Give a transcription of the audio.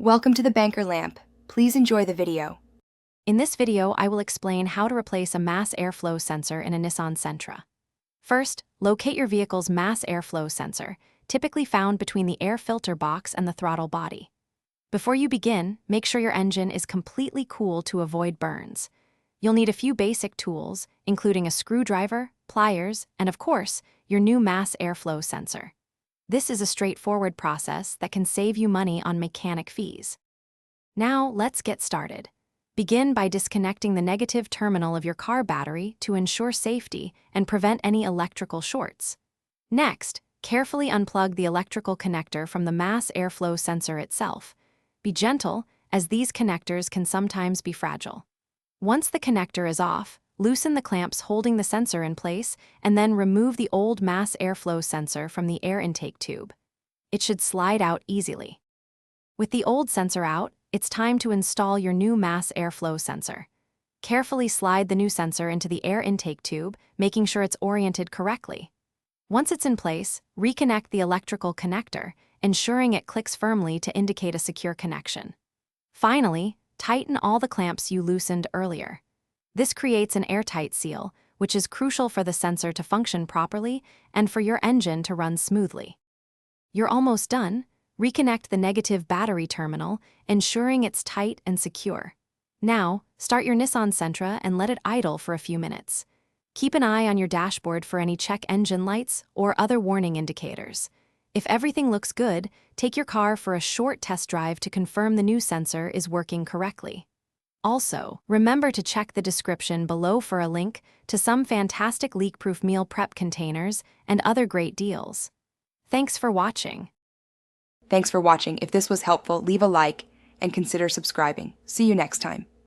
Welcome to the Banker Lamp. Please enjoy the video. In this video, I will explain how to replace a mass airflow sensor in a Nissan Sentra. First, locate your vehicle's mass airflow sensor, typically found between the air filter box and the throttle body. Before you begin, make sure your engine is completely cool to avoid burns. You'll need a few basic tools, including a screwdriver, pliers, and of course, your new mass airflow sensor. This is a straightforward process that can save you money on mechanic fees. Now, let's get started. Begin by disconnecting the negative terminal of your car battery to ensure safety and prevent any electrical shorts. Next, carefully unplug the electrical connector from the mass airflow sensor itself. Be gentle, as these connectors can sometimes be fragile. Once the connector is off, loosen the clamps holding the sensor in place and then remove the old mass airflow sensor from the air intake tube. It should slide out easily. With the old sensor out, it's time to install your new mass airflow sensor. Carefully slide the new sensor into the air intake tube, making sure it's oriented correctly. Once it's in place, reconnect the electrical connector, ensuring it clicks firmly to indicate a secure connection. Finally, tighten all the clamps you loosened earlier. This creates an airtight seal, which is crucial for the sensor to function properly and for your engine to run smoothly. You're almost done. Reconnect the negative battery terminal, ensuring it's tight and secure. Now, start your Nissan Sentra and let it idle for a few minutes. Keep an eye on your dashboard for any check engine lights or other warning indicators. If everything looks good, take your car for a short test drive to confirm the new sensor is working correctly. Also, remember to check the description below for a link to some fantastic leak-proof meal prep containers and other great deals. Thanks for watching. Thanks for watching. If this was helpful, leave a like and consider subscribing. See you next time.